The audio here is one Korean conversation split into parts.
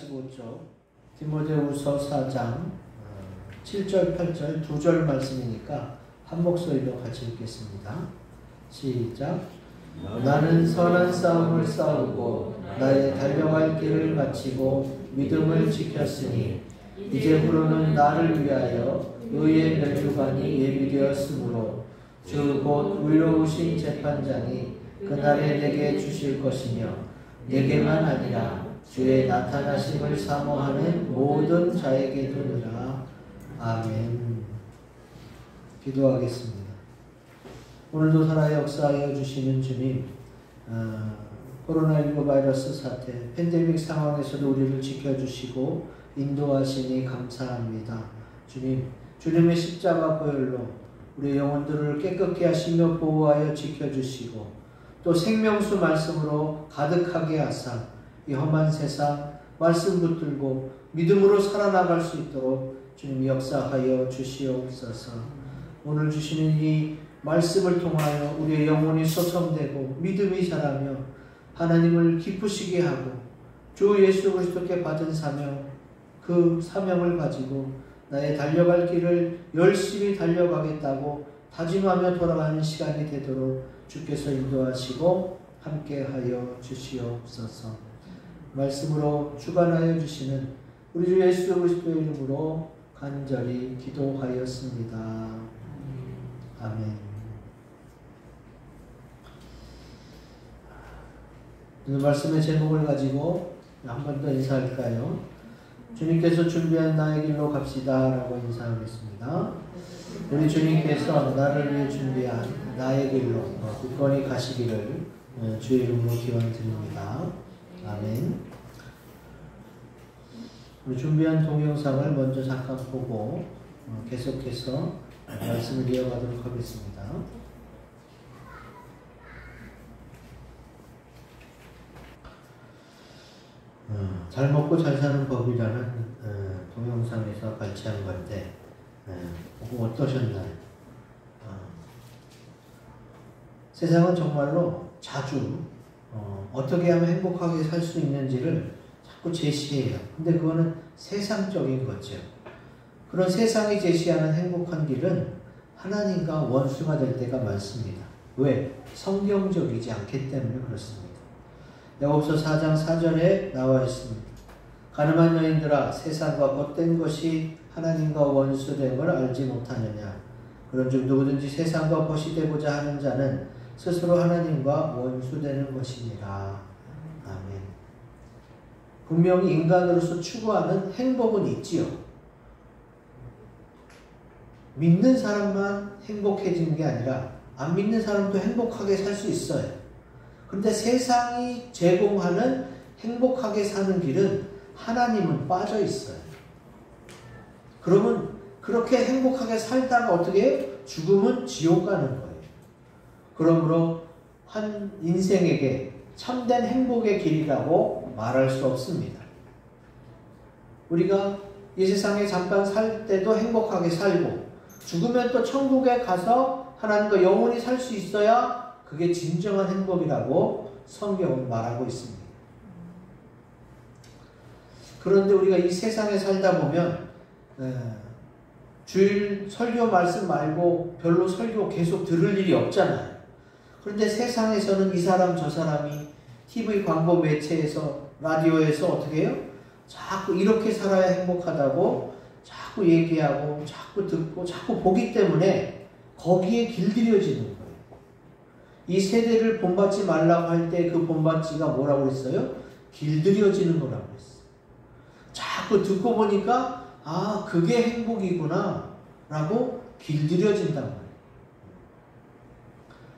45쪽 디모데후서 4장 7절 8절 2절 말씀이니까 한 목소리로 같이 읽겠습니다. 시작. 나는 선한 싸움을 싸우고 나의 달려갈 길을 마치고 믿음을 지켰으니 이제부로는 나를 위하여 의의 면류관이 예비되었으므로 주 곧 의로우신 재판장이 그날에 내게 주실 것이며 내게만 아니라 주의 나타나심을 사모하는 모든 자에게도니라. 아멘. 기도하겠습니다. 오늘도 살아 역사하여 주시는 주님, 코로나19 바이러스 사태, 팬데믹 상황에서도 우리를 지켜주시고 인도하시니 감사합니다. 주님, 주님의 십자가 보혈로 우리 영혼들을 깨끗게 하시며 보호하여 지켜주시고 또 생명수 말씀으로 가득하게 하사 이 험한 세상 말씀 붙들고 믿음으로 살아나갈 수 있도록 주님 역사하여 주시옵소서. 오늘 주시는 이 말씀을 통하여 우리의 영혼이 소성되고 믿음이 자라며 하나님을 기쁘시게 하고 주 예수 그리스도께 받은 사명, 그 사명을 가지고 나의 달려갈 길을 열심히 달려가겠다고 다짐하며 돌아가는 시간이 되도록 주께서 인도하시고 함께하여 주시옵소서. 말씀으로 주관하여 주시는 우리 주 예수 그리스도의 이름으로 간절히 기도하였습니다. 아멘. 오늘 말씀의 제목을 가지고 한 번 더 인사할까요? 주님께서 준비한 나의 길로 갑시다 라고 인사하겠습니다. 우리 주님께서 나를 위해 준비한 나의 길로 굳건히 가시기를 주의 이름으로 기원드립니다. 아멘. 우리 준비한 동영상을 먼저 잠깐 보고 계속해서 말씀을 이어가도록 하겠습니다. 잘 먹고 잘 사는 법이라는 동영상에서 발췌한 건데 보고 어떠셨나요? 세상은 정말로 자주 어떻게 하면 행복하게 살 수 있는지를 자꾸 제시해요. 근데 그거는 세상적인 거죠. 그런 세상이 제시하는 행복한 길은 하나님과 원수가 될 때가 많습니다. 왜? 성경적이지 않기 때문에 그렇습니다. 야고보서 4장 4절에 나와 있습니다. 가늠한 여인들아, 세상과 헛된 것이 하나님과 원수됨을 알지 못하느냐. 그런즉 누구든지 세상과 벗이 되고자 하는 자는 스스로 하나님과 원수되는 것이니라. 아멘. 분명히 인간으로서 추구하는 행복은 있지요. 믿는 사람만 행복해지는 게 아니라 안 믿는 사람도 행복하게 살 수 있어요. 그런데 세상이 제공하는 행복하게 사는 길은 하나님은 빠져 있어요. 그러면 그렇게 행복하게 살다가 어떻게 해요? 죽으면 지옥 가는 거예요. 그러므로 한 인생에게 참된 행복의 길이라고 말할 수 없습니다. 우리가 이 세상에 잠깐 살 때도 행복하게 살고 죽으면 또 천국에 가서 하나님과 영원히 살 수 있어야 그게 진정한 행복이라고 성경은 말하고 있습니다. 그런데 우리가 이 세상에 살다 보면 주일 설교 말씀 말고 별로 설교 계속 들을 일이 없잖아요. 그런데 세상에서는 이 사람 저 사람이 TV 광고 매체에서 라디오에서 어떻게 해요? 자꾸 이렇게 살아야 행복하다고 자꾸 얘기하고 자꾸 듣고 자꾸 보기 때문에 거기에 길들여지는 거예요. 이 세대를 본받지 말라고 할 때 그 본받지가 뭐라고 그랬어요? 길들여지는 거라고 그랬어요. 자꾸 듣고 보니까 아 그게 행복이구나 라고 길들여진단 말이에요.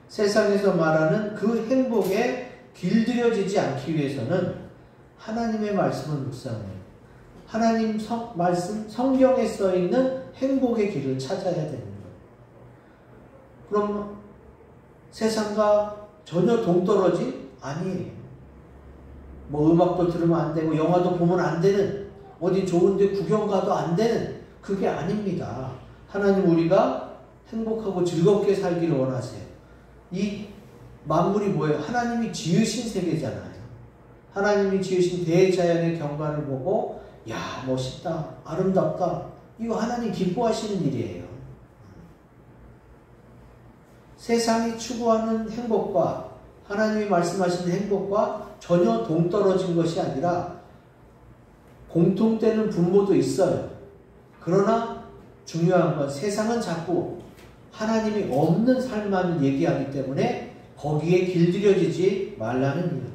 세상에서 말하는 그 행복에 길들여지지 않기 위해서는 하나님의 말씀을 묵상해요. 하나님 말씀 성경에 써있는 행복의 길을 찾아야 되는 거예요. 그럼 세상과 전혀 동떨어진? 아니에요. 뭐 음악도 들으면 안 되고 영화도 보면 안 되는, 어디 좋은데 구경 가도 안 되는, 그게 아닙니다. 하나님 우리가 행복하고 즐겁게 살기를 원하세요. 이 만물이 뭐예요? 하나님이 지으신 세계잖아요. 하나님이 지으신 대자연의 경관을 보고 야, 멋있다, 아름답다. 이거 하나님 기뻐하시는 일이에요. 세상이 추구하는 행복과 하나님이 말씀하시는 행복과 전혀 동떨어진 것이 아니라 공통되는 분모도 있어요. 그러나 중요한 건 세상은 자꾸 하나님이 없는 삶만 얘기하기 때문에 거기에 길들여지지 말라는 이야기.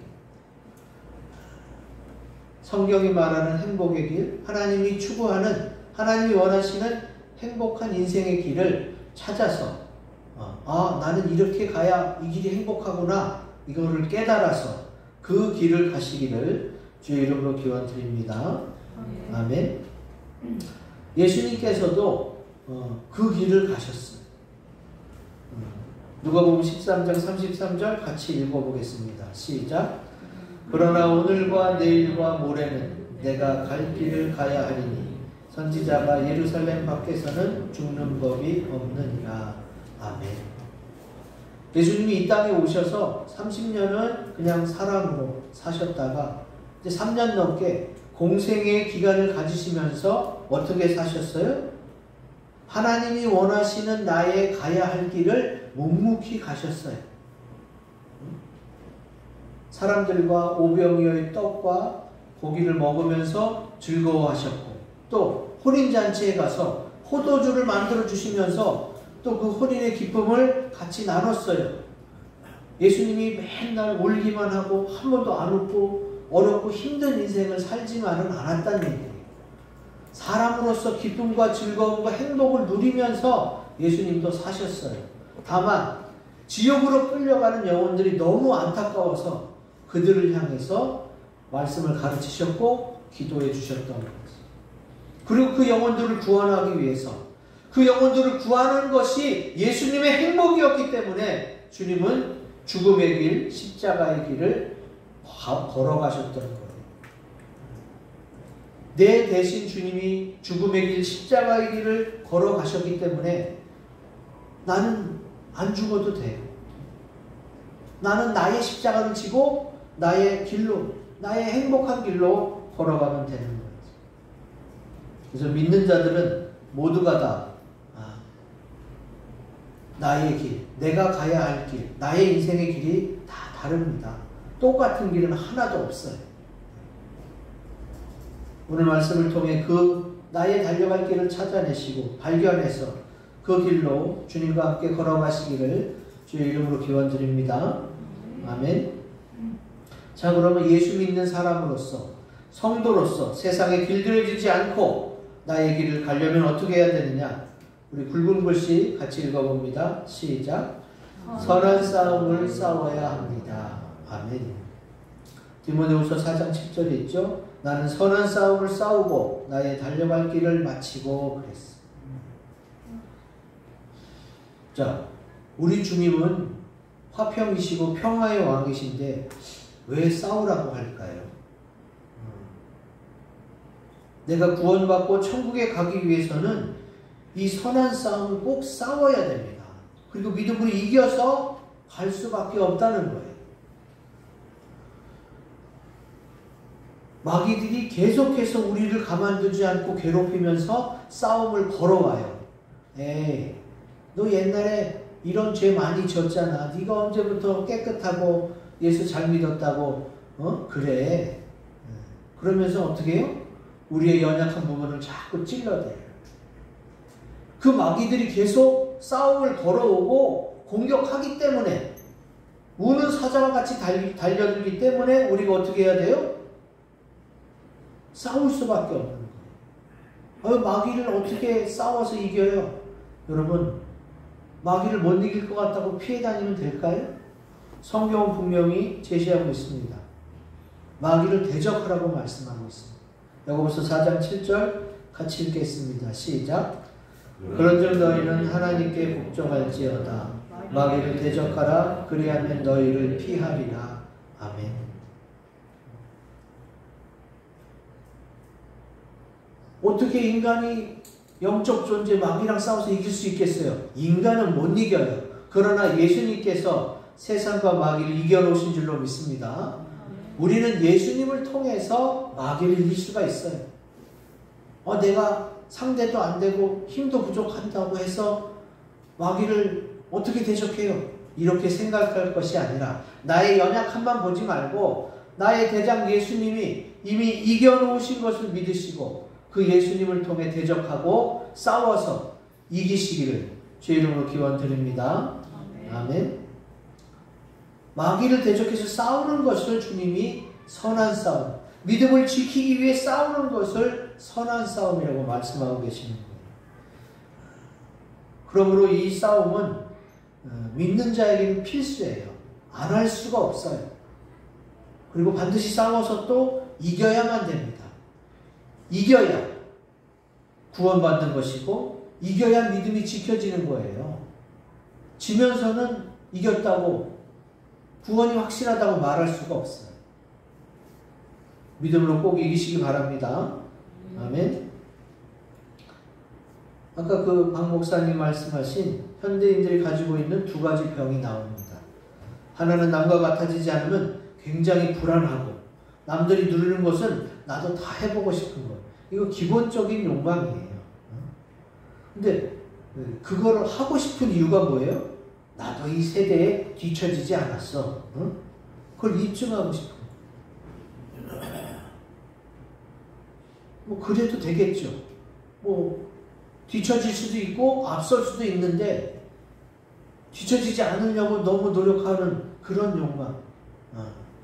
성경이 말하는 행복의 길, 하나님이 추구하는, 하나님이 원하시는 행복한 인생의 길을 찾아서 나는 이렇게 가야 이 길이 행복하구나, 이거를 깨달아서 그 길을 가시기를 주의 이름으로 기원드립니다. 아멘. 예수님께서도 그 길을 가셨어요. 누가복음 13장 33절 같이 읽어보겠습니다. 시작. 그러나 오늘과 내일과 모레는 내가 갈 길을 가야 하리니 선지자가 예루살렘 밖에서는 죽는 법이 없느니라. 아멘. 예수님이 이 땅에 오셔서 30년은 그냥 사람으로 사셨다가 이제 3년 넘게 공생의 기간을 가지시면서 어떻게 사셨어요? 하나님이 원하시는 나의 가야 할 길을 묵묵히 가셨어요. 사람들과 오병이어의 떡과 고기를 먹으면서 즐거워하셨고, 또 혼인잔치에 가서 포도주를 만들어 주시면서 또 그 혼인의 기쁨을 같이 나눴어요. 예수님이 맨날 울기만 하고 한 번도 안 웃고 어렵고 힘든 인생을 살지만은 않았다는 얘기예요. 사람으로서 기쁨과 즐거움과 행복을 누리면서 예수님도 사셨어요. 다만 지옥으로 끌려가는 영혼들이 너무 안타까워서 그들을 향해서 말씀을 가르치셨고 기도해 주셨던 거죠. 그리고 그 영혼들을 구원하기 위해서, 그 영혼들을 구하는 것이 예수님의 행복이었기 때문에 주님은 죽음의 길, 십자가의 길을 걸어가셨던 거예요. 내 대신 주님이 죽음의 길, 십자가의 길을 걸어가셨기 때문에 나는 안 죽어도 돼요. 나는 나의 십자가를 지고 나의 길로, 나의 행복한 길로 걸어가면 되는 거예요. 그래서 믿는 자들은 모두가 다 나의 길, 내가 가야 할 길, 나의 인생의 길이 다 다릅니다. 똑같은 길은 하나도 없어요. 오늘 말씀을 통해 그 나의 달려갈 길을 찾아내시고 발견해서 그 길로 주님과 함께 걸어가시기를 주의 이름으로 기원드립니다. 아멘. 자, 그러면 예수 믿는 사람으로서, 성도로서 세상에 길들여지지 않고 나의 길을 가려면 어떻게 해야 되느냐? 우리 굵은 글씨 같이 읽어봅니다. 시작. 선한 싸움을 싸워야 합니다. 아멘. 디모데후서 4장 7절에 있죠. 나는 선한 싸움을 싸우고 나의 달려갈 길을 마치고 그랬어. 자, 우리 주님은 화평이시고 평화의 왕이신데 왜 싸우라고 할까요? 내가 구원받고 천국에 가기 위해서는 이 선한 싸움을 꼭 싸워야 됩니다. 그리고 믿음으로 이겨서 갈 수밖에 없다는 거예요. 마귀들이 계속해서 우리를 가만두지 않고 괴롭히면서 싸움을 걸어와요. 에이, 너 옛날에 이런 죄 많이 졌잖아. 네가 언제부터 깨끗하고 예수 잘 믿었다고 그래. 그러면서 어떻게 해요? 우리의 연약한 부분을 자꾸 찔러대요. 그 마귀들이 계속 싸움을 걸어오고 공격하기 때문에, 우는 사자와 같이 달려들기 때문에 우리가 어떻게 해야 돼요? 싸울 수밖에 없는 거예요. 마귀를 어떻게 싸워서 이겨요? 여러분, 마귀를 못 이길 것 같다고 피해 다니면 될까요? 성경은 분명히 제시하고 있습니다. 마귀를 대적하라고 말씀하고 있습니다. 야고보서 4장 7절 같이 읽겠습니다. 시작. 그런즉 너희는 하나님께 복종할지어다. 마귀를 대적하라. 그리하면 너희를 피하리라. 아멘. 어떻게 인간이 영적 존재 마귀랑 싸워서 이길 수 있겠어요? 인간은 못 이겨요. 그러나 예수님께서 세상과 마귀를 이겨놓으신 줄로 믿습니다. 우리는 예수님을 통해서 마귀를 이길 수가 있어요. 내가 상대도 안 되고 힘도 부족한다고 해서 마귀를 어떻게 대적해요? 이렇게 생각할 것이 아니라 나의 연약함만 보지 말고 나의 대장 예수님이 이미 이겨놓으신 것을 믿으시고 그 예수님을 통해 대적하고 싸워서 이기시기를 주의 이름으로 기원드립니다. 아멘. 마귀를 대적해서 싸우는 것을 주님이 선한 싸움, 믿음을 지키기 위해 싸우는 것을 선한 싸움이라고 말씀하고 계시는 거예요. 그러므로 이 싸움은 믿는 자에게는 필수예요. 안 할 수가 없어요. 그리고 반드시 싸워서 또 이겨야만 됩니다. 이겨야 구원받는 것이고 이겨야 믿음이 지켜지는 거예요. 지면서는 이겼다고 구원이 확실하다고 말할 수가 없어요. 믿음으로 꼭 이기시기 바랍니다. 아멘. 아까 그 박 목사님 말씀하신 현대인들이 가지고 있는 두 가지 병이 나옵니다. 하나는 남과 같아지지 않으면 굉장히 불안하고 남들이 누리는 것은 나도 다 해보고 싶은 것. 이거 기본적인 욕망이에요. 근데 그거를 하고 싶은 이유가 뭐예요? 나도 이 세대에 뒤처지지 않았어. 그걸 입증하고 싶은 거예요. 뭐 그래도 되겠죠. 뭐 뒤처질 수도 있고 앞설 수도 있는데 뒤처지지 않으려고 너무 노력하는 그런 욕망,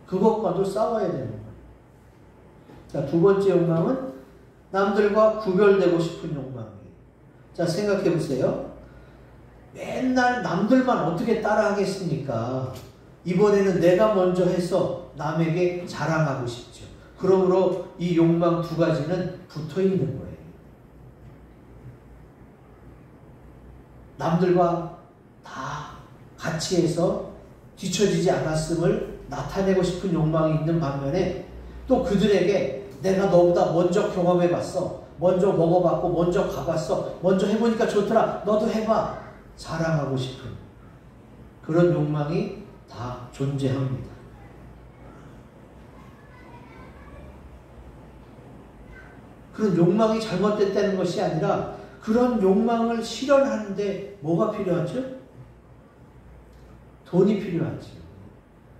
그것과도 싸워야 되는 거예요. 자, 두 번째 욕망은 남들과 구별되고 싶은 욕망이에요. 자, 생각해 보세요. 맨날 남들만 어떻게 따라하겠습니까? 이번에는 내가 먼저 해서 남에게 자랑하고 싶죠. 그러므로 이 욕망 두 가지는 붙어 있는 거예요. 남들과 다 같이 해서 뒤처지지 않았음을 나타내고 싶은 욕망이 있는 반면에 또 그들에게 내가 너보다 먼저 경험해봤어. 먼저 먹어봤고 먼저 가봤어. 먼저 해보니까 좋더라. 너도 해봐. 자랑하고 싶은 그런 욕망이 다 존재합니다. 그런 욕망이 잘못됐다는 것이 아니라 그런 욕망을 실현하는데 뭐가 필요하죠? 돈이 필요하죠.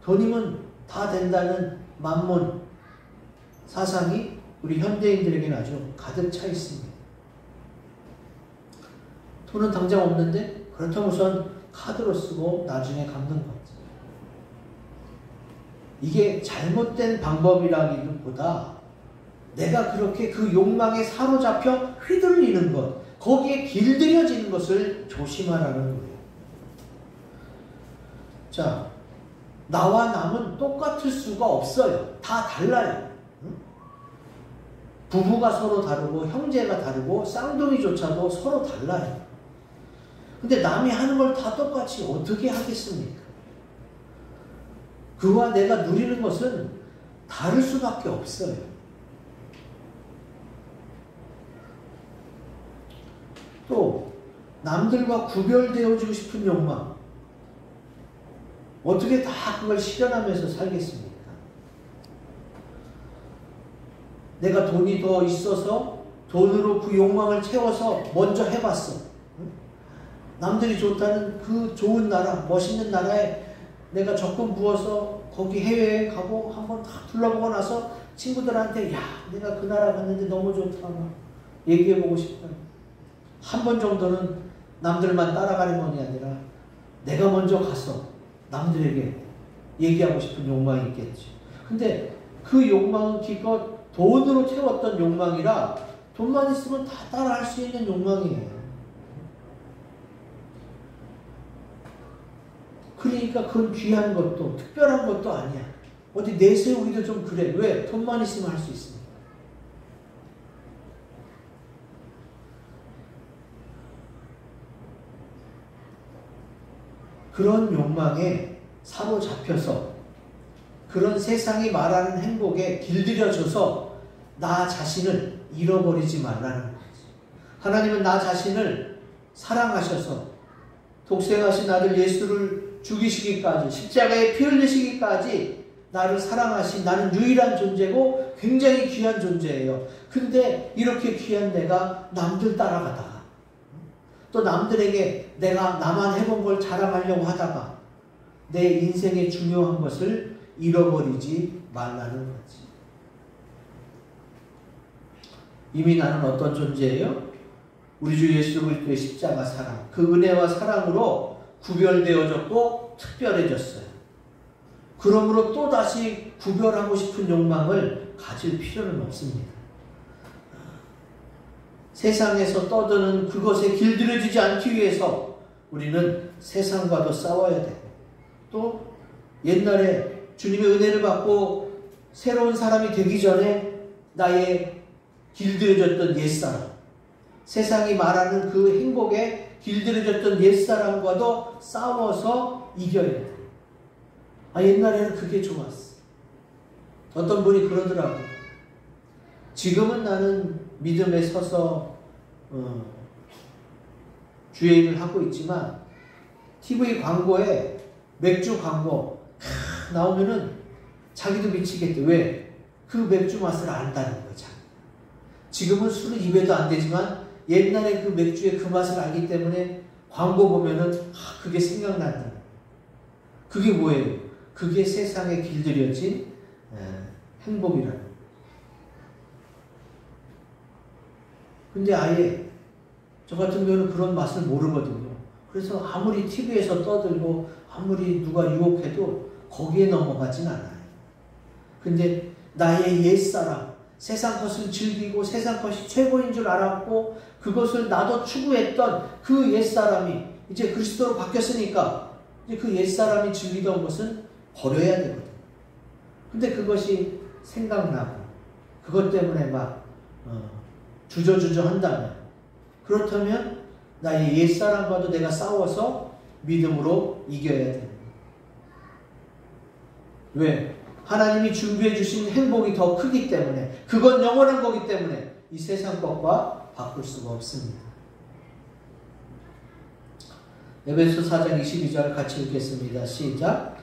돈이면 다 된다는 만몬 사상이 우리 현대인들에게는 아주 가득 차 있습니다. 돈은 당장 없는데 그렇다면 우선 카드로 쓰고 나중에 갚는 거죠. 이게 잘못된 방법이라기보다 내가 그렇게 그 욕망에 사로잡혀 휘둘리는 것, 거기에 길들여지는 것을 조심하라는 거예요. 자, 나와 남은 똑같을 수가 없어요. 다 달라요. 부부가 서로 다르고 형제가 다르고 쌍둥이조차도 서로 달라요. 근데 남이 하는 걸 다 똑같이 어떻게 하겠습니까? 그와 내가 누리는 것은 다를 수밖에 없어요. 또 남들과 구별되어지고 싶은 욕망, 어떻게 다 그걸 실현하면서 살겠습니까? 내가 돈이 더 있어서 돈으로 그 욕망을 채워서 먼저 해봤어. 남들이 좋다는 그 좋은 나라, 멋있는 나라에 내가 적금 부어서 거기 해외에 가고 한번 다 둘러보고 나서 친구들한테 야, 내가 그 나라 갔는데 너무 좋다고 얘기해보고 싶어요. 한 번 정도는 남들만 따라가는 것이 아니라 내가 먼저 가서 남들에게 얘기하고 싶은 욕망이 있겠지. 근데 그 욕망은 기껏 돈으로 채웠던 욕망이라 돈만 있으면 다 따라할 수 있는 욕망이에요. 그러니까 그건 귀한 것도 특별한 것도 아니야. 어디 내세우기도 좀 그래. 왜? 돈만 있으면 할 수 있으니까. 그런 욕망에 사로잡혀서 그런 세상이 말하는 행복에 길들여져서 나 자신을 잃어버리지 말라는 거지. 하나님은 나 자신을 사랑하셔서 독생하신 아들 예수를 죽이시기까지 십자가에 피 흘리시기까지 나를 사랑하신 나는 유일한 존재고 굉장히 귀한 존재예요. 근데 이렇게 귀한 내가 남들 따라가다가 또 남들에게 내가 나만 해본 걸 자랑하려고 하다가 내 인생의 중요한 것을 잃어버리지 말라는 거지. 이미 나는 어떤 존재예요? 우리 주 예수 그리스도의 십자가 사랑, 그 은혜와 사랑으로 구별되어졌고 특별해졌어요. 그러므로 또다시 구별하고 싶은 욕망을 가질 필요는 없습니다. 세상에서 떠드는 그것에 길들여지지 않기 위해서 우리는 세상과도 싸워야 되고, 또 옛날에 주님의 은혜를 받고 새로운 사람이 되기 전에 나의 길들여졌던 옛사람, 세상이 말하는 그 행복에 길들여졌던 옛사람과도 싸워서 이겨야 돼. 옛날에는 그게 좋았어. 어떤 분이 그러더라고. 지금은 나는 믿음에 서서 주의 일을 하고 있지만 TV 광고에 맥주 광고 나오면은 자기도 미치겠대. 왜? 그 맥주 맛을 안다는 거죠. 지금은 술은 입에도 안 되지만 옛날에 그 맥주의 그 맛을 알기 때문에 광고 보면은 그게 생각난다. 그게 뭐예요? 그게 세상에 길들여진 행복이라는 거예요. 근데 아예 저 같은 경우는 그런 맛을 모르거든요. 그래서 아무리 TV에서 떠들고 아무리 누가 유혹해도 거기에 넘어가진 않아요. 근데 나의 옛사람, 세상 것을 즐기고 세상 것이 최고인 줄 알았고 그것을 나도 추구했던 그 옛사람이 이제 그리스도로 바뀌었으니까 이제 그 옛사람이 즐기던 것은 버려야 되거든. 근데 그것이 생각나고 그것 때문에 막 주저주저 한다면, 그렇다면 나의 옛사람과도 내가 싸워서 믿음으로 이겨야 됩니다. 왜? 하나님이 준비해 주신 행복이 더 크기 때문에, 그건 영원한 거기 때문에 이 세상 것과 바꿀 수가 없습니다. 에베소 4장 22절 같이 읽겠습니다. 시작.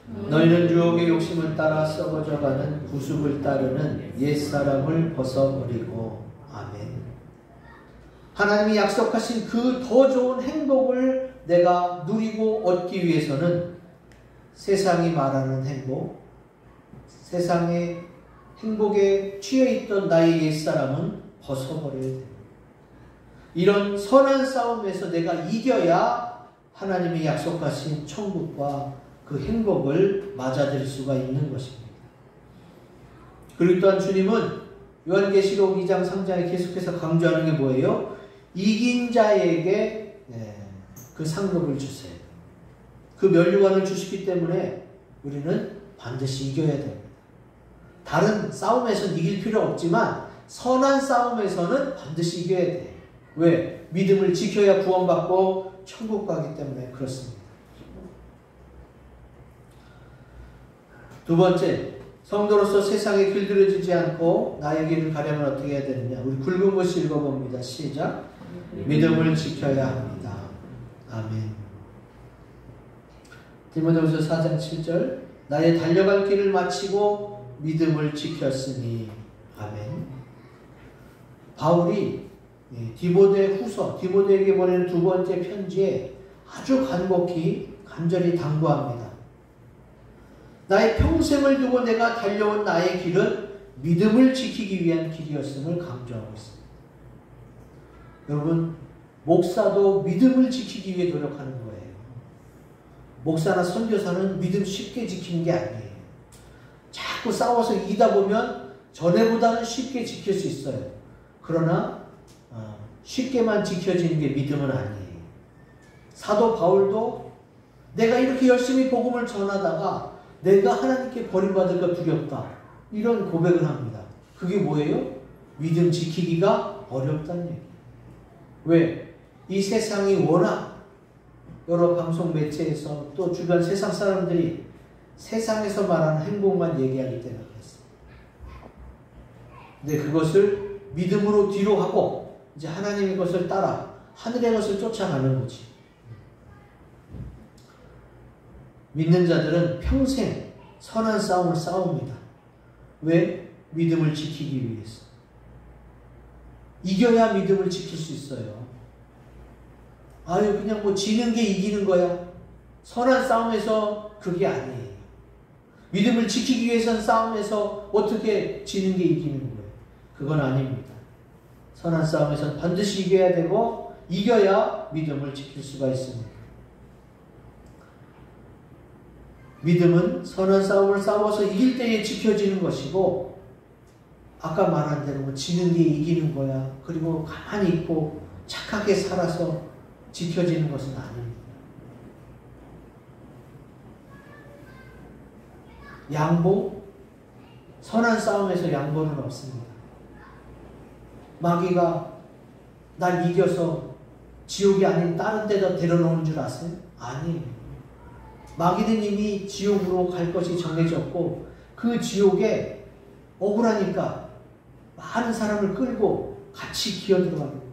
너희는 유혹의 욕심을 따라 썩어져가는 구습을 따르는 옛사람을 벗어버리고. 아멘. 하나님이 약속하신 그 더 좋은 행복을 내가 누리고 얻기 위해서는 세상이 말하는 행복, 세상의 행복에 취해있던 나의 옛사람은 벗어버려야 됩니다. 이런 선한 싸움에서 내가 이겨야 하나님이 약속하신 천국과 그 행복을 맞아들일 수가 있는 것입니다. 그리고 또한 주님은 요한계시록 2장 3장에 계속해서 강조하는 게 뭐예요? 이긴 자에게 그 상급을 주세요. 그 면류관을 주시기 때문에 우리는 반드시 이겨야 됩니다. 다른 싸움에서는 이길 필요 없지만 선한 싸움에서는 반드시 이겨야 돼요. 왜? 믿음을 지켜야 구원받고 천국 가기 때문에 그렇습니다. 두 번째, 성도로서 세상에 길들여지지 않고 나의 길을 가려면 어떻게 해야 되느냐? 우리 굵은 것을 읽어봅니다. 시작. 믿음을 지켜야 합니다. 아멘. 디모데후서 4장 7절. 나의 달려갈 길을 마치고 믿음을 지켰으니. 아멘. 바울이 디모데에게 보내는 두 번째 편지에 아주 간절히 당부합니다. 나의 평생을 두고 내가 달려온 나의 길은 믿음을 지키기 위한 길이었음을 강조하고 있습니다. 여러분, 목사도 믿음을 지키기 위해 노력하는 거예요. 목사나 선교사는 믿음 쉽게 지키는 게 아니에요. 자꾸 싸워서 이기다 보면 전에보다는 쉽게 지킬 수 있어요. 그러나 쉽게만 지켜지는 게 믿음은 아니에요. 사도 바울도 내가 이렇게 열심히 복음을 전하다가 내가 하나님께 버림받을까 두렵다, 이런 고백을 합니다. 그게 뭐예요? 믿음 지키기가 어렵다는 얘기예요. 왜? 이 세상이 워낙 여러 방송 매체에서 또 주변 세상 사람들이 세상에서 말하는 행복만 얘기하기 때문에 그렇습니다. 근데 그것을 믿음으로 뒤로 하고 이제 하나님의 것을 따라 하늘의 것을 쫓아가는 거지. 믿는 자들은 평생 선한 싸움을 싸웁니다. 왜? 믿음을 지키기 위해서. 이겨야 믿음을 지킬 수 있어요. 아유, 그냥 뭐 지는 게 이기는 거야. 선한 싸움에서 그게 아니에요. 믿음을 지키기 위해서는 싸움에서 어떻게 지는 게 이기는 거예요. 그건 아닙니다. 선한 싸움에서는 반드시 이겨야 되고 이겨야 믿음을 지킬 수가 있습니다. 믿음은 선한 싸움을 싸워서 이길 때에 지켜지는 것이고 아까 말한 대로 뭐 지는 게 이기는 거야. 그리고 가만히 있고 착하게 살아서 지켜지는 것은 아닙니다. 양보? 선한 싸움에서 양보는 없습니다. 마귀가 날 이겨서 지옥이 아닌 다른 데다 데려놓은 줄 아세요? 아니에요. 마귀는 이미 지옥으로 갈 것이 정해졌고 그 지옥에 억울하니까 많은 사람을 끌고 같이 기어들어가는 거예요.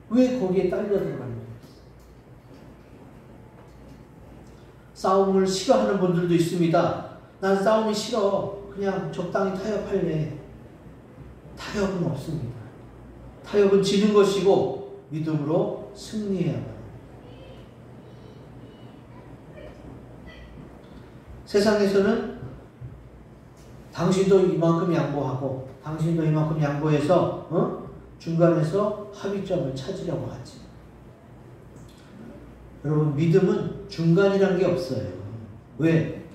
왜 거기에 딸려 들어가는 거예요? 싸움을 싫어하는 분들도 있습니다. 난 싸움이 싫어. 그냥 적당히 타협할래. 타협은 없습니다. 타협은 지는 것이고 믿음으로 승리해야 합니다. 세상에서는 당신도 이만큼 양보하고 당신도 이만큼 양보해서 중간에서 합의점을 찾으려고 하지. 여러분, 믿음은 중간이란 게 없어요. 왜?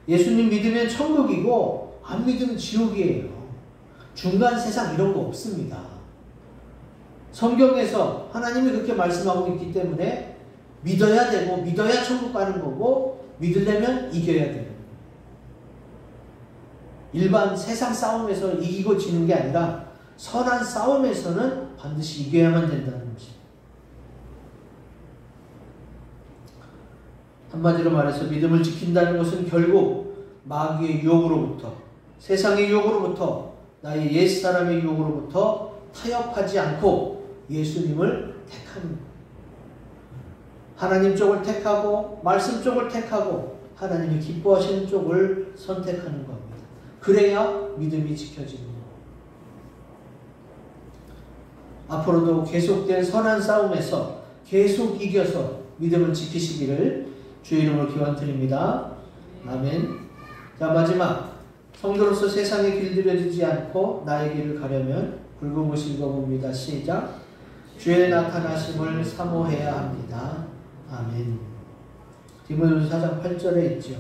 예수님 믿으면 천국이고 안 믿으면 지옥이에요. 중간 세상 이런 거 없습니다. 성경에서 하나님이 그렇게 말씀하고 있기 때문에 믿어야 되고 믿어야 천국 가는 거고 믿으려면 이겨야 돼요. 일반 세상 싸움에서 이기고 지는 게 아니라 선한 싸움에서는 반드시 이겨야만 된다는 것입니다. 한마디로 말해서 믿음을 지킨다는 것은 결국 마귀의 유혹으로부터, 세상의 유혹으로부터, 나의 옛사람의 유혹으로부터 타협하지 않고 예수님을 택하는 것. 하나님 쪽을 택하고 말씀 쪽을 택하고 하나님이 기뻐하시는 쪽을 선택하는 겁니다. 그래야 믿음이 지켜지는 겁니다. 앞으로도 계속된 선한 싸움에서 계속 이겨서 믿음을 지키시기를 주의 이름으로 기원드립니다. 아멘. 자, 마지막 성도로서 세상에 길들여지지 않고 나의 길을 가려면 굵은 글 읽어봅니다. 시작. 주의 나타나심을 사모해야 합니다. 아멘. 디모데후서 4장 8절에 있죠.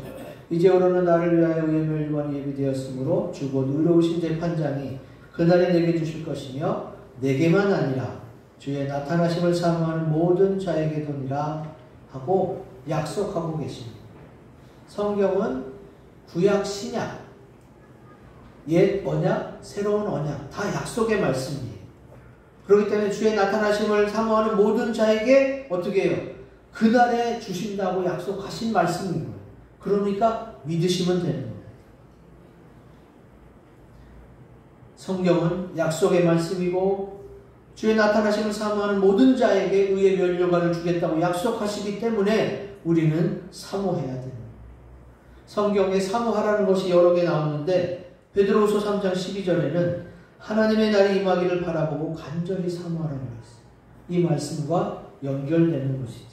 이제로는 나를 위하여 의의 멸관이 예비되었으므로 주 곧 의로우신 재판장이 그날에 내게 주실 것이며 내게만 아니라 주의 나타나심을 사모하는 모든 자에게도니라 하고 약속하고 계십니다. 성경은 구약 신약, 옛 언약, 새로운 언약 다 약속의 말씀이에요. 그렇기 때문에 주의 나타나심을 사모하는 모든 자에게 어떻게 해요? 그날에 주신다고 약속하신 말씀인 거예요. 그러니까 믿으시면 되는 거예요. 성경은 약속의 말씀이고 주의 나타나심을 사모하는 모든 자에게 의의 면류관을 주겠다고 약속하시기 때문에 우리는 사모해야 됩니다. 성경에 사모하라는 것이 여러 개 나오는데 베드로후서 3장 12절에는 하나님의 날이 임하기를 바라보고 간절히 사모하라는 말씀. 이 말씀과 연결되는 것이지.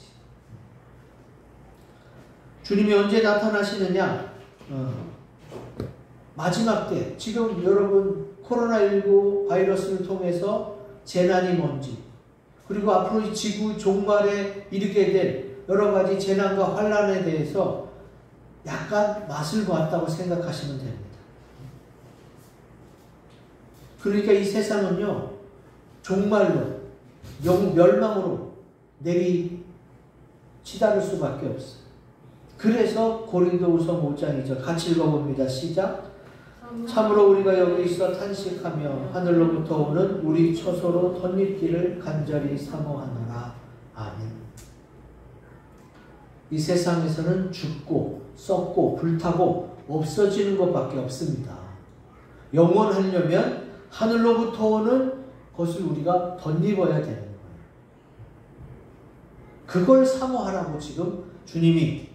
주님이 언제 나타나시느냐? 마지막 때, 지금 여러분 코로나19 바이러스를 통해서 재난이 뭔지, 그리고 앞으로 지구 종말에 이르게 될 여러 가지 재난과 환란에 대해서 약간 맛을 봤다고 생각하시면 됩니다. 그러니까 이 세상은요, 종말로, 멸망으로 치달을 수밖에 없어요. 그래서 고린도후서 5장 2절 같이 읽어봅니다. 시작. 참으로 우리가 여기 있어 탄식하며 하늘로부터 오는 우리 처소로 덧입기를 간절히 사모하노라. 아멘. 이 세상에서는 죽고 썩고 불타고 없어지는 것밖에 없습니다. 영원하려면 하늘로부터 오는 것을 우리가 덧입어야 되는 거예요. 그걸 사모하라고 지금 주님이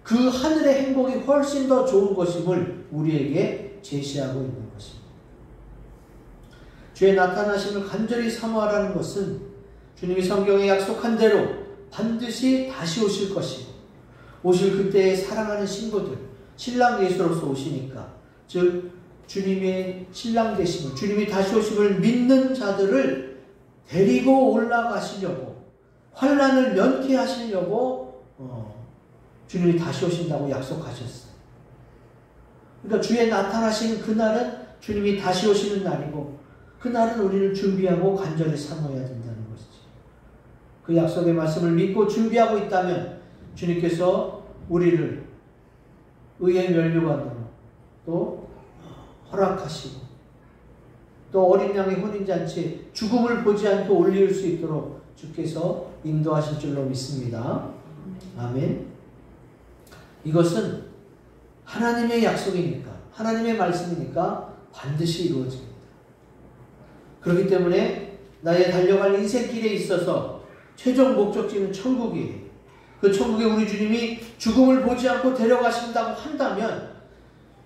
그 하늘의 행복이 훨씬 더 좋은 것임을 우리에게 제시하고 있는 것입니다. 주의 나타나심을 간절히 사모하라는 것은 주님이 성경에 약속한 대로 반드시 다시 오실 것이고, 오실 그때에 사랑하는 신부들, 신랑 예수로서 오시니까, 즉 주님의 신랑 되심을, 주님이 다시 오심을 믿는 자들을 데리고 올라가시려고, 환난을 면케하시려고 주님이 다시 오신다고 약속하셨어요. 그러니까 주의 나타나시는 그날은 주님이 다시 오시는 날이고, 그날은 우리를 준비하고 간절히 사모해야 된다는 것이죠. 그 약속의 말씀을 믿고 준비하고 있다면 주님께서 우리를 의의 면류관으로 또 허락하시고, 또 어린 양의 혼인잔치에 죽음을 보지 않고 올릴 수 있도록 주께서 인도하실 줄로 믿습니다. 아멘. 이것은 하나님의 약속이니까, 하나님의 말씀이니까 반드시 이루어집니다. 그렇기 때문에 나의 달려갈 인생길에 있어서 최종 목적지는 천국이에요. 그 천국에 우리 주님이 죽음을 보지 않고 데려가신다고 한다면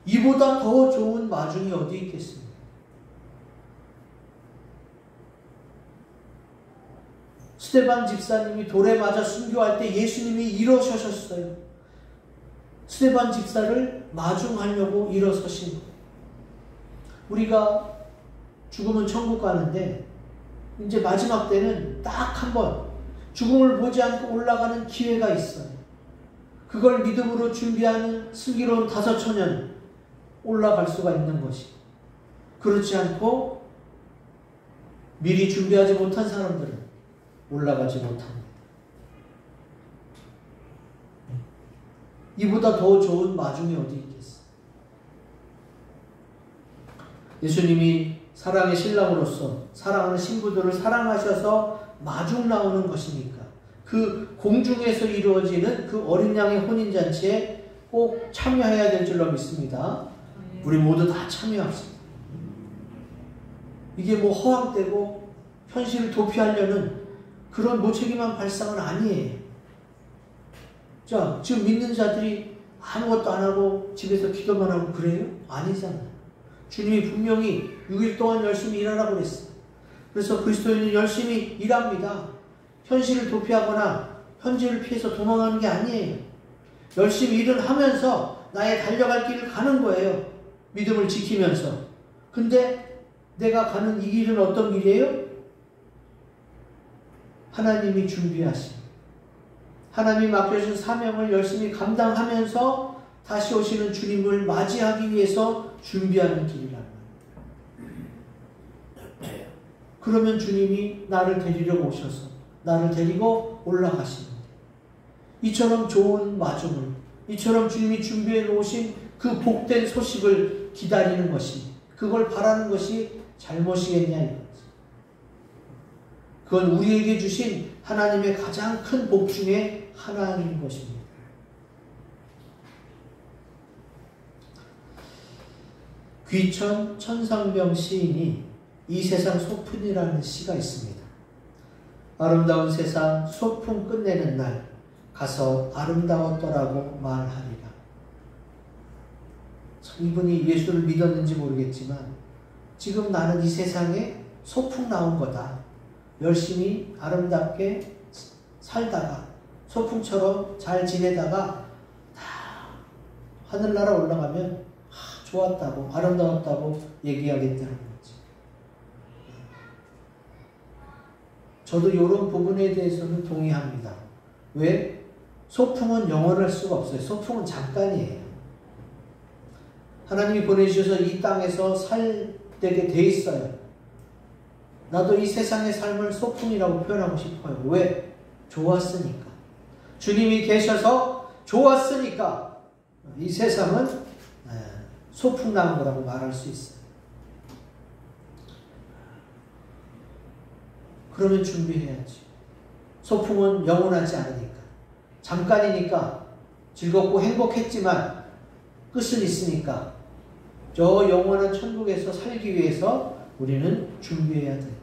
이보다 더 좋은 마중이 어디 있겠습니까? 스데반 집사님이 돌에 맞아 순교할 때 예수님이 일어서셨어요. 스데반 집사를 마중하려고 일어서신 거예요. 우리가 죽으면 천국 가는데 이제 마지막 때는 딱 한 번 죽음을 보지 않고 올라가는 기회가 있어요. 그걸 믿음으로 준비하는 슬기로운 5,000년 올라갈 수가 있는 것이, 그렇지 않고 미리 준비하지 못한 사람들은 올라가지 못합니다. 이보다 더 좋은 마중이 어디 있겠어요? 예수님이 사랑의 신랑으로서 사랑하는 신부들을 사랑하셔서 마중 나오는 것이니까 그 공중에서 이루어지는 그 어린 양의 혼인잔치에 꼭 참여해야 될 줄로 믿습니다. 우리 모두 다 참여합시다. 이게 뭐 허황되고 현실을 도피하려는 그런 무책임한 발상은 아니에요. 자, 지금 믿는 자들이 아무것도 안 하고 집에서 기도만 하고 그래요? 아니잖아요. 주님이 분명히 6일 동안 열심히 일하라고 그랬어요. 그래서 그리스도인은 열심히 일합니다. 현실을 도피하거나 현실을 피해서 도망가는 게 아니에요. 열심히 일을 하면서 나의 달려갈 길을 가는 거예요. 믿음을 지키면서. 근데 내가 가는 이 길은 어떤 길이에요? 하나님이 준비하신, 하나님이 맡겨주신 사명을 열심히 감당하면서 다시 오시는 주님을 맞이하기 위해서 준비하는 길이라는 거예요. 그러면 주님이 나를 데리러 오셔서 나를 데리고 올라가시는데, 이처럼 좋은 마중을, 이처럼 주님이 준비해 놓으신 그 복된 소식을 기다리는 것이, 그걸 바라는 것이 잘못이겠냐 이거지. 그건 우리에게 주신 하나님의 가장 큰 복 중에 하나인 것입니다. 귀천 천상병 시인이 이 세상 소풍이라는 시가 있습니다. 아름다운 세상 소풍 끝내는 날 가서 아름다웠더라고 말하리라. 참, 이분이 예수를 믿었는지 모르겠지만 지금 나는 이 세상에 소풍 나온 거다. 열심히 아름답게 살다가 소풍처럼 잘 지내다가 다 하늘나라 올라가면 좋았다고 아름다웠다고 얘기하겠다는 거지. 저도 이런 부분에 대해서는 동의합니다. 왜? 소풍은 영원할 수가 없어요. 소풍은 잠깐이에요. 하나님이 보내주셔서 이 땅에서 살게 돼 있어요. 나도 이 세상의 삶을 소풍이라고 표현하고 싶어요. 왜? 좋았으니까. 주님이 계셔서 좋았으니까 이 세상은 소풍 나온 거라고 말할 수 있어요. 그러면 준비해야지. 소풍은 영원하지 않으니까. 잠깐이니까 즐겁고 행복했지만 끝은 있으니까 저 영원한 천국에서 살기 위해서 우리는 준비해야 돼요.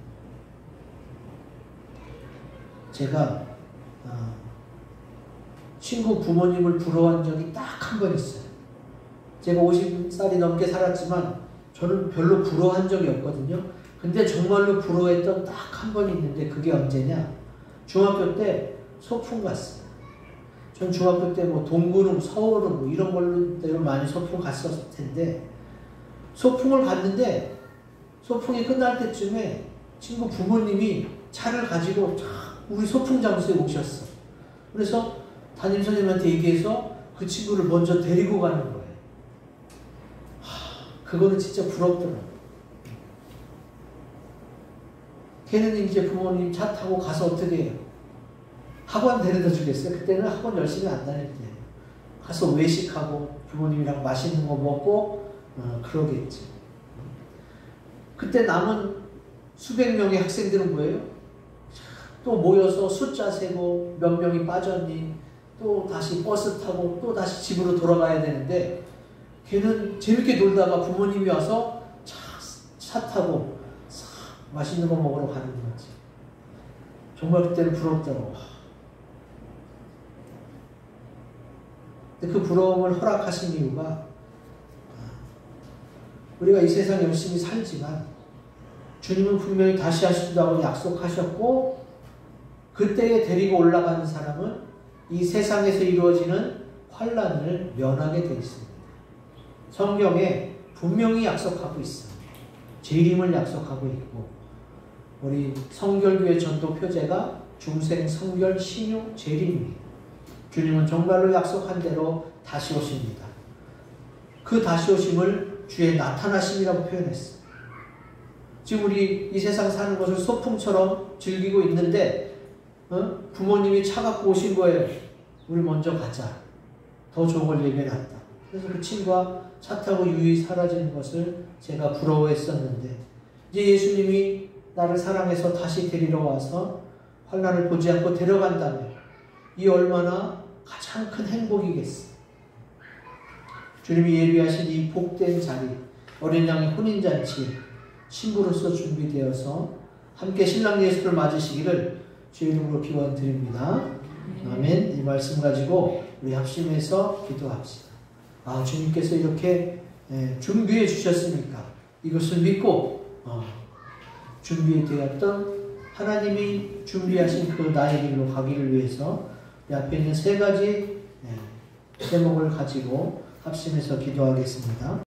친구 부모님을 부러워한 적이 딱 한 번 있어요. 제가 50살이 넘게 살았지만 저는 별로 부러워한 적이 없거든요. 근데 정말로 부러워했던 딱 한 번 있는데 그게 언제냐? 중학교 때 소풍 갔어요. 전 중학교 때 뭐 동구릉, 서울은 뭐 이런 걸로 많이 소풍 갔었을 텐데 소풍을 갔는데 소풍이 끝날 때쯤에 친구 부모님이 차를 가지고 우리 소풍 장소에 오셨어. 그래서 담임선생님한테 얘기해서 그 친구를 먼저 데리고 가는 거예요. 그거는 진짜 부럽더라고요. 걔는 이제 부모님 차 타고 가서 어떻게 해요? 학원 데려다 주겠어요? 그때는 학원 열심히 안 다닐 때예요. 가서 외식하고 부모님이랑 맛있는 거 먹고 그러겠지. 그때 남은 수백 명의 학생들은 뭐예요? 또 모여서 숫자 세고 몇 명이 빠졌니? 또 다시 버스 타고 또 다시 집으로 돌아가야 되는데 걔는 재밌게 놀다가 부모님이 와서 차 타고 맛있는 거 먹으러 가는 거지. 정말 그때는 부럽더라고. 근데 그 부러움을 허락하신 이유가 우리가 이 세상 열심히 살지만 주님은 분명히 다시 하신다고 약속하셨고 그때에 데리고 올라가는 사람은 이 세상에서 이루어지는 환난을 면하게 되어 있습니다. 성경에 분명히 약속하고 있어요. 재림을 약속하고 있고 우리 성결교회 전도 표제가 중생, 성결, 신유, 재림입니다. 주님은 정말로 약속한 대로 다시 오십니다. 그 다시 오심을 주의 나타나심이라고 표현했어요. 지금 우리 이 세상 사는 것을 소풍처럼 즐기고 있는데 부모님이 차 갖고 오신 거예요. 우리 먼저 가자. 더 좋은 걸 얘기해놨다. 그래서 그 친구가 차 타고 유유히 사라지는 것을 제가 부러워했었는데 이제 예수님이 나를 사랑해서 다시 데리러 와서 환난을 보지 않고 데려간다면 이 얼마나 가장 큰 행복이겠어. 주님이 예비하신 이 복된 자리, 어린 양의 혼인잔치 신부로서 준비되어서 함께 신랑 예수를 맞으시기를 주의 이름으로 기원드립니다. 아멘. 이 말씀 가지고 우리 합심해서 기도합시다. 주님께서 이렇게 준비해 주셨으니까 이것을 믿고 준비되었던 하나님이 준비하신 그 나의 길로 가기를 위해서 이 앞에 있는 세 가지 제목을 가지고 합심해서 기도하겠습니다.